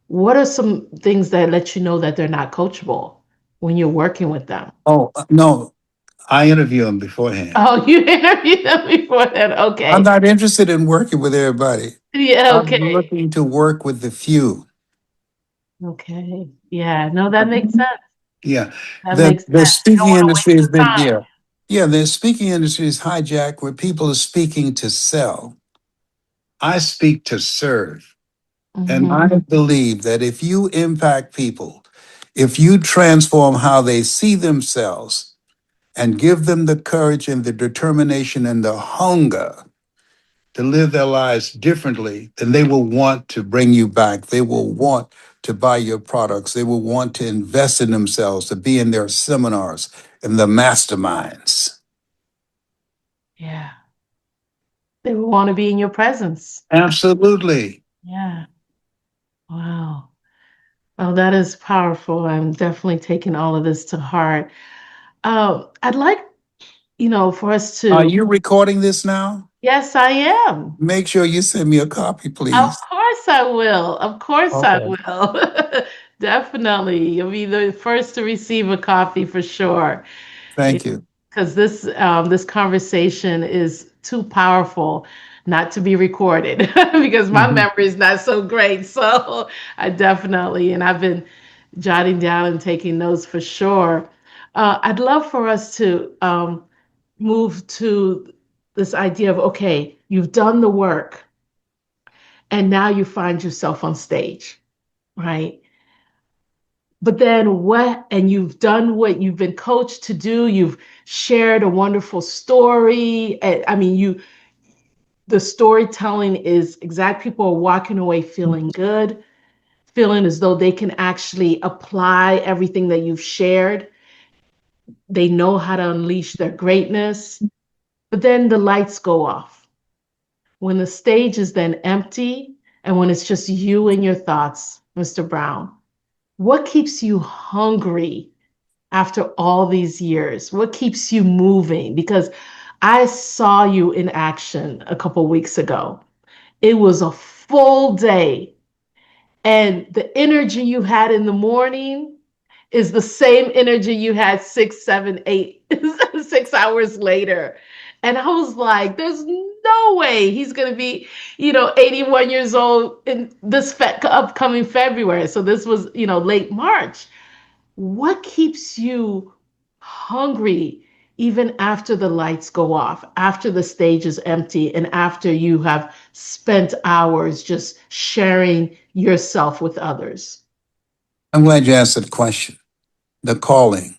What are some things that let you know that they're not coachable when you're working with them? Oh, no. I interview them beforehand. Oh, you interviewed them before that. I'm Okay. not interested in working with everybody. Yeah, I'm okay. looking to work with the few. Okay. Yeah, no, that makes sense. Yeah. That The makes sense. the You don't speaking want to industry waste has your been, time. yeah. Yeah, the speaking industry is hijacked where people are speaking to sell. I speak to serve. And Hmm. I believe that if you impact people, if you transform how they see themselves and give them the courage and the determination and the hunger to live their lives differently, then they will want to bring you back. They will want to buy your products. They will want to invest in themselves, to be in their seminars and the masterminds. Yeah. They would want to be in your presence. Absolutely. Yeah. Wow. Oh, that is powerful. I'm definitely taking all of this to heart. I'd like, for us Are to, you recording this now? yes, I am. Make sure you send me a copy, Of please. course I will. Of course I Okay. will. Definitely. You'll be the first to receive a copy for sure. Thank you. Because this conversation is too powerful not to be recorded because my Mhm. memory is not so great. So I definitely, and I've been jotting down and taking notes for sure. I'd love for us to move to this idea of okay, you've done the work and now you find yourself on stage, right? But then what, and you've done what you've been coached to do, you've shared a wonderful story. I mean, the storytelling is exact. People are walking away feeling good, feeling as though they can actually apply everything that you've shared. They know how to unleash their greatness. But then the lights go off. When the stage is then empty and when it's just you and your thoughts, Mr. Brown, what keeps you hungry after all these years? What keeps you moving? Because I saw you in action a couple weeks ago. It was a full day, and the energy you had in the morning is the same energy you had 6, 7, 8, 6 hours later. And I was like, there's no way he's going to be, 81 years old in this upcoming February. So this was, late March. What keeps you hungry even after the lights go off, after the stage is empty, and after you have spent hours just sharing yourself with others? I'm glad you asked that question. The calling.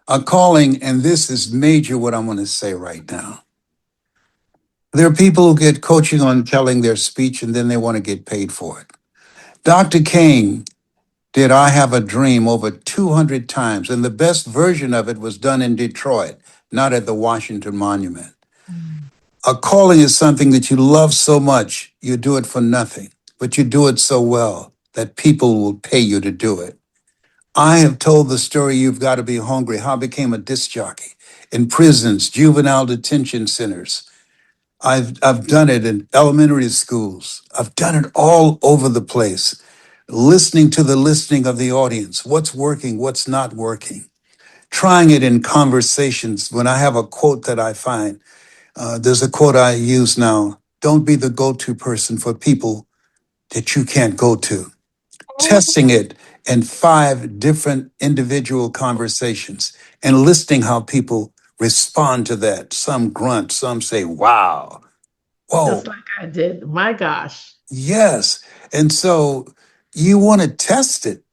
A calling, and this is major what I'm going to say right now. There are people who get coaching on telling their speech and then they want to get paid for it. Dr. King did I Have a Dream over 200 times, and the best version of it was done in Detroit, not at the Washington Monument. Mm. A calling is something that you love so much, you do it for nothing, but you do it so well that people will pay you to do it. I have told the story, You've Got to Be Hungry, how I became a disc jockey in prisons, juvenile detention centers. I've done it in elementary schools. I've done it all over the place, listening to the listening of the audience, what's working, what's not working, trying it in conversations. When I have a quote that I find, there's a quote I use now: don't be the go-to person for people that you can't go to. Testing it in 5 different individual conversations and listening how people respond to that. Some grunt, some say, wow, Just whoa, like I did. My gosh. yes. And so you want to test it.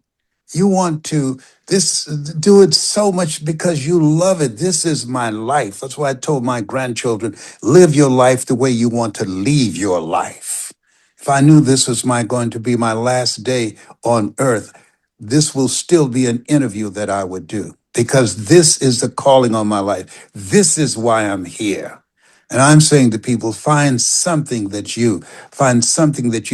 You want to this do it so much because you love it. This is my life. That's why I told my grandchildren, live your life the way you want to leave your life. If I knew this was my going to be my last day on earth, this will still be an interview that I would do because this is the calling on my life. This is why I'm here. And I'm saying to people, find something that you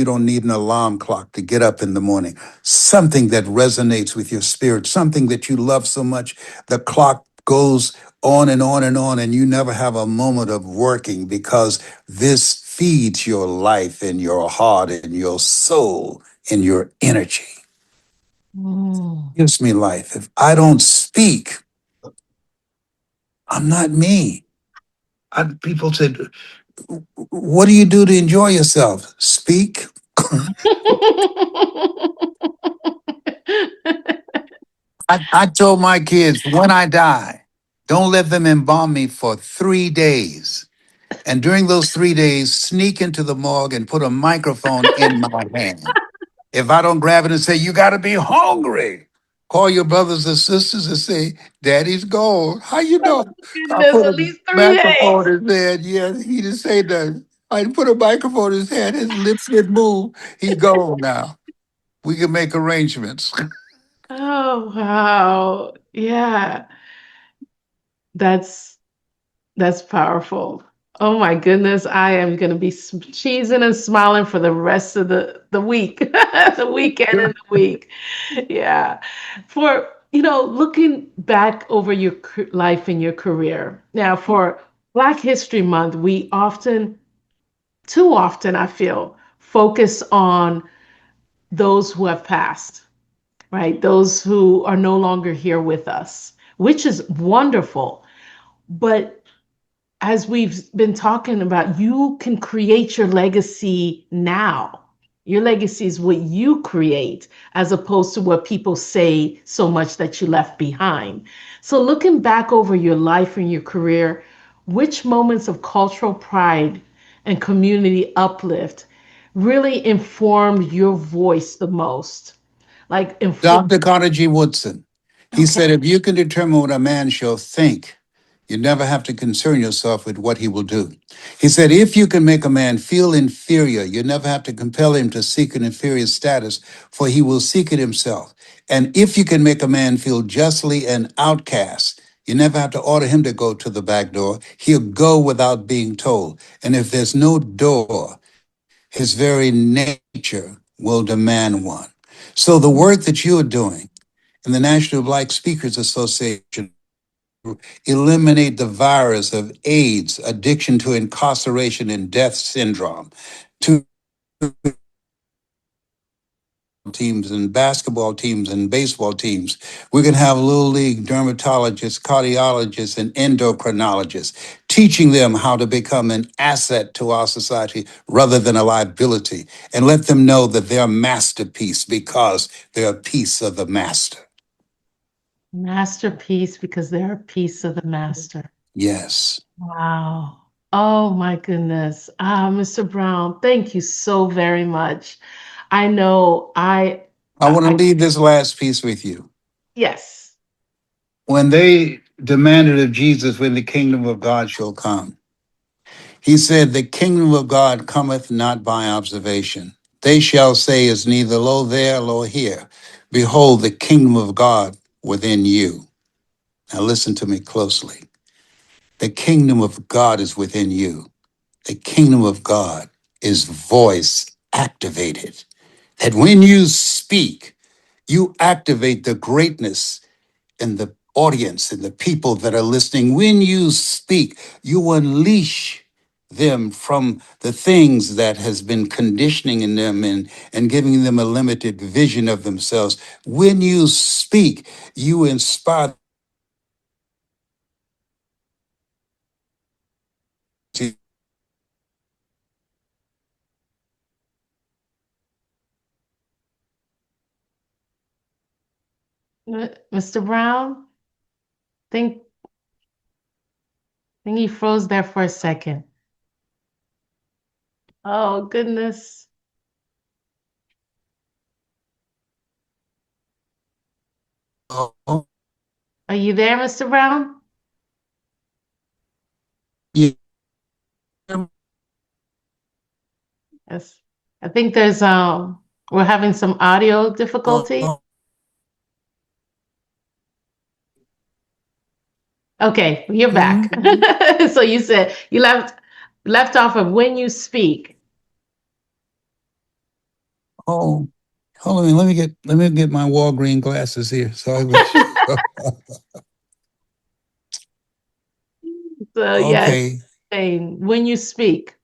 don't need an alarm clock to get up in the morning, something that resonates with your spirit, something that you love so much. The clock goes on and on and on, and you never have a moment of working because this feeds your life and your heart and your soul and your energy. Mm. Gives me life. If I don't speak, I'm not me. People said, what do you do to enjoy yourself? Speak. I told my kids, when I die, don't let them embalm me for 3 days. And during those 3 days, sneak into the morgue and put a microphone in my hand. If I don't grab it and say, you got to be hungry, call your brothers and sisters and say, Daddy's gone. How you know? I Goodness, put at a least 3 days. microphone in his hand. Yeah, he didn't say nothing. I put a microphone in his hand. His lips didn't move. He gone now. We can make arrangements. Oh, wow. Yeah, that's that's powerful. Oh my goodness, I am going to be cheesing and smiling for the rest of the week, the weekend and the week. Yeah. For, looking back over your life and your career. Now, for Black History Month, we often, too often, I feel, focus on those who have passed, right? Those who are no longer here with us, which is wonderful. But as we've been talking about, you can create your legacy now. Your legacy is what you create as opposed to what people say so much that you left behind. So, looking back over your life and your career, which moments of cultural pride and community uplift really informed your voice the most? Like, Dr. Carter G. Woodson, he okay, said, if you can determine what a man shall think, you never have to concern yourself with what he will do. He said, if you can make a man feel inferior, you never have to compel him to seek an inferior status, for he will seek it himself. And if you can make a man feel justly an outcast, you never have to order him to go to the back door. He'll go without being told. And if there's no door, his very nature will demand one. So the work that you are doing in the National Black Speakers Association eliminate the virus of AIDS, addiction to incarceration and death syndrome, to teams and basketball teams and baseball teams. We're going to have little league dermatologists, cardiologists, and endocrinologists, teaching them how to become an asset to our society rather than a liability, and let them know that they're a masterpiece because they're a piece of the master. masterpiece because they're a piece of the master. Yes. Wow. Oh my goodness. Mr. Brown, thank you so very much. I know I want to leave this last piece with you. yes. When they demanded of Jesus when the kingdom of God shall come, he said, the kingdom of God cometh not by observation. They shall say is neither lo there, lo here. Behold, the kingdom of God within you. Now listen to me closely. The kingdom of God is within you. The kingdom of God is voice activated. That when you speak, you activate the greatness and the audience and the people that are listening. When you speak, you unleash them from the things that has been conditioning in them and giving them a limited vision of themselves. When you speak, you inspire to Mr. Brown, think think he froze there for a second. Oh goodness. oh, Are you there, Mr. Brown? yeah, Yes. I think there's we're having some audio oh, difficulty. oh, Okay, you're back. mhm. So you said you left off of when you speak. Oh, hold on, let me get my Walgreen glasses here. So I wish. So yes, Okay, saying when you speak.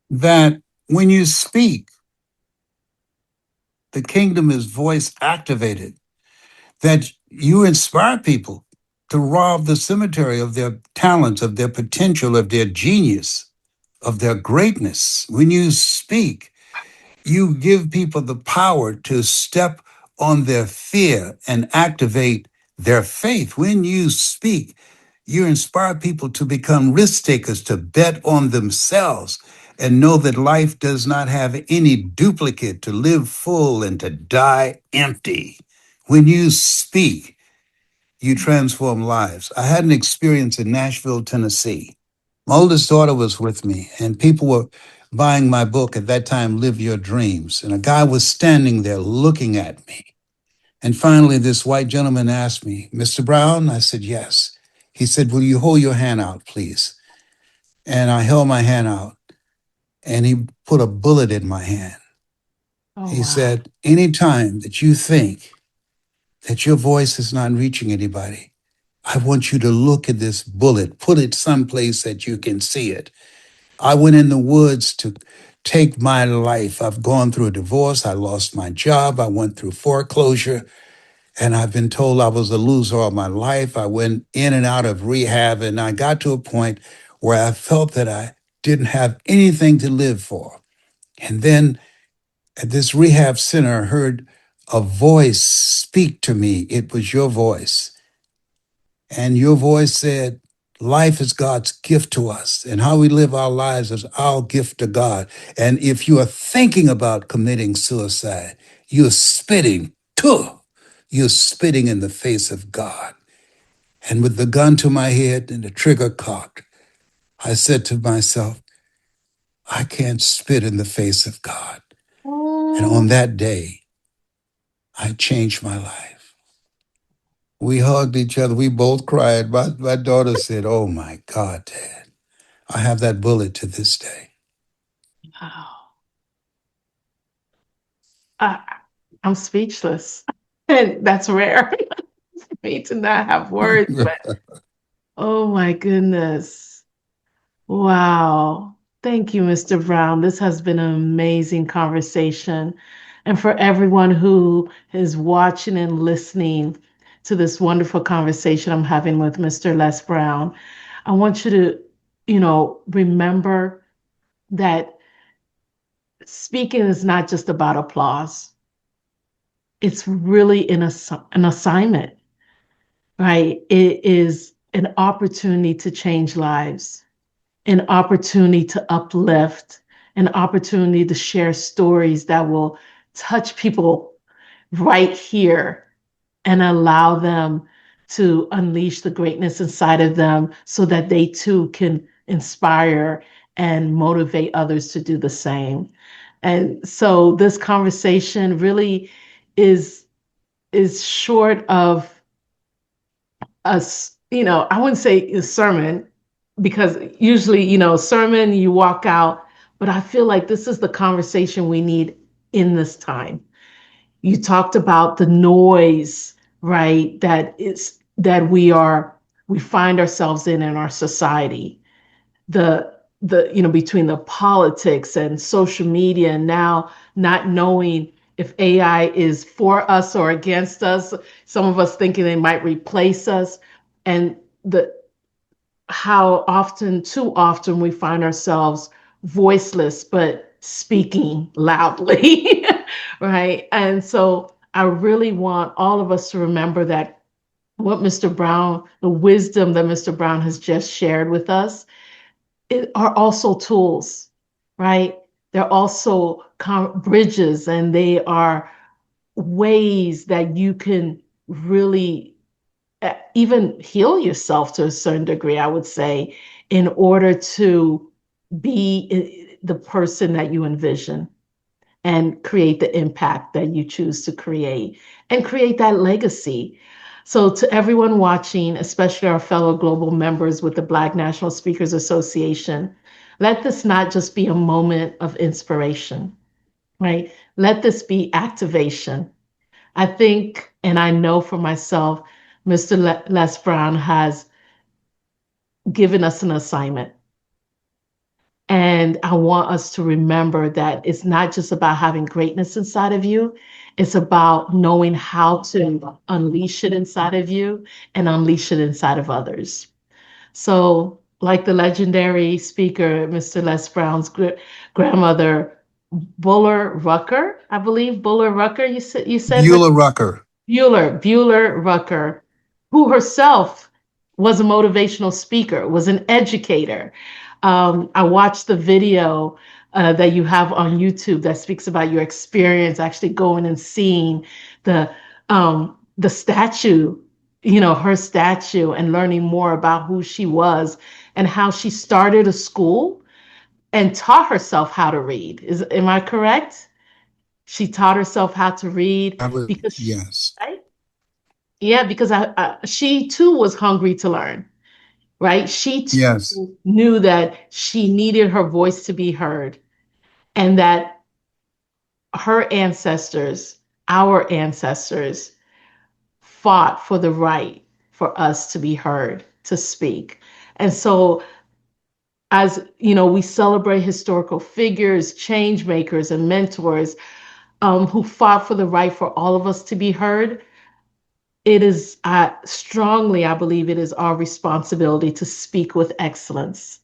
that when you speak, the kingdom is voice activated. That You inspire people to rob the cemetery of their talents, of their potential, of their genius, of their greatness. When you speak, you give people the power to step on their fear and activate their faith. When you speak, you inspire people to become risk takers, to bet on themselves and know that life does not have any duplicate, to live full and to die empty. When you speak, you transform lives. I had an experience in Nashville, Tennessee. My oldest daughter was with me, and people were buying my book at that time, Live Your Dreams. And a guy was standing there looking at me. And finally, this white gentleman asked me, Mr. Brown? I said, yes. He said, will you hold your hand out, please? And I held my hand out, and he put a bullet in my hand. Oh, He wow. said, anytime that you think that your voice is not reaching anybody, I want you to look at this bullet, put it someplace that you can see it. I went in the woods to take my life. I've gone through a divorce. I lost my job. I went through foreclosure, and I've been told I was a loser all my life. I went in and out of rehab, and I got to a point where I felt that I didn't have anything to live for. And then at this rehab center, I heard a voice speak to me. It was your voice. And your voice said, life is God's gift to us, and how we live our lives is our gift to God. And if you are thinking about committing suicide, you're spitting, tuh, you're spitting in the face of God. And with the gun to my head and the trigger cocked, I said to myself, I can't spit in the face of God. And Oh, on that day, I changed my life. We hugged each other. We both cried. My daughter said, oh my God, Dad. I have that bullet to this day. wow. I, I'm speechless. And that's rare for me to not have words, but oh my goodness. Wow. Thank you, Mr. Brown. This has been an amazing conversation. And for everyone who is watching and listening to this wonderful conversation I'm having with Mr. Les Brown, I want you to, remember that speaking is not just about applause. It's really an assignment, right? It is an opportunity to change lives, an opportunity to uplift, an opportunity to share stories that will touch people right here and allow them to unleash the greatness inside of them so that they too can inspire and motivate others to do the same. And so this conversation really is is short of us, I wouldn't say a sermon because usually, sermon, you walk out, but I feel like this is the conversation we need in this time. You talked about the noise, right? We find ourselves in our society. Between the politics and social media, and now not knowing if AI is for us or against us, some of us thinking they might replace us, and the how often, too often, we find ourselves voiceless but speaking loudly, right? And so I really want all of us to remember that what Mr. Brown, the wisdom that Mr. Brown has just shared with us, are also tools, right? They're also bridges, and they are ways that you can really even heal yourself to a certain degree, I would say, in order to be the person that you envision and create the impact that you choose to create and create that legacy. So, to everyone watching, especially our fellow global members with the Black National Speakers Association, let this not just be a moment of inspiration, right? Let this be activation. I think, and I know for myself, Mr. Les Brown has given us an assignment. And I want us to remember that it's not just about having greatness inside of you, it's about knowing how to unleash it inside of you and unleash it inside of others. So, like the legendary speaker, Mr. Les Brown's grandmother, Buller Rucker, I believe, Buller Rucker, you said her Beulah Rucker. Bueller Rucker, who herself was a motivational speaker, was an educator. I watched the video that you have on YouTube that speaks about your experience actually going and seeing the the statue, her statue, and learning more about who she was and how she started a school and taught herself how to read. Am I correct? She taught herself how to read I was, because, yes, right? Yeah, because she too was hungry to learn, right? She yes, too knew that she needed her voice to be heard and that her ancestors, our ancestors, fought for the right for us to be heard, to speak. And so, as we celebrate historical figures, change makers, and mentors who fought for the right for all of us to be heard. It is strongly, I believe, it is our responsibility to speak with excellence,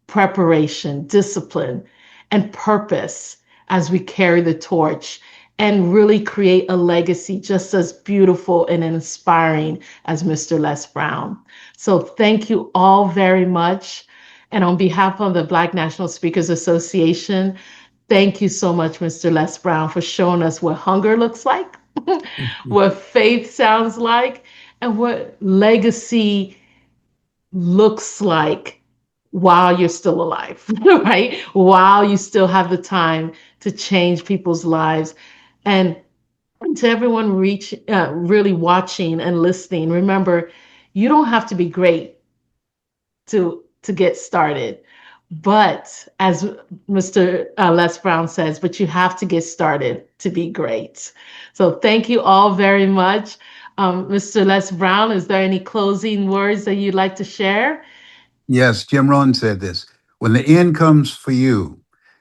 preparation, discipline, and purpose as we carry the torch and really create a legacy just as beautiful and inspiring as Mr. Les Brown. So thank you all very much. And on behalf of the Black National Speakers Association, thank you so much, Mr. Les Brown, for showing us what hunger looks like, what faith sounds like, and what legacy looks like while you're still alive, right? While you still have the time to change people's lives. And to everyone really watching and listening, remember, you don't have to be great to get started. But as Mr. Les Brown says, but you have to get started to be great. So thank you all very much. Mr. Les Brown, is there any closing words that you'd like to share? yes. Jim Rohn said this: when the end comes for you,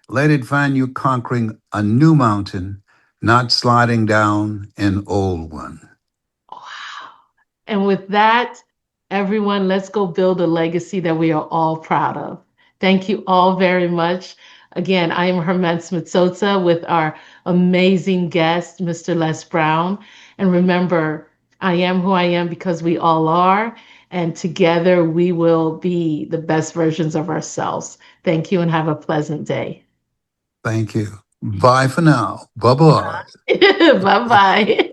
let it find you conquering a new mountain, not sliding down an old one. Wow. And with that, everyone, let's go build a legacy that we are all proud of. Thank you all very much. Again, I am Hermence Mitsotsa with our amazing guest, Mr. Les Brown. And remember, I am who I am because we all are. And together we will be the best versions of ourselves. Thank you and have a pleasant day. Thank you. Bye for now. Bye bye. Bye bye.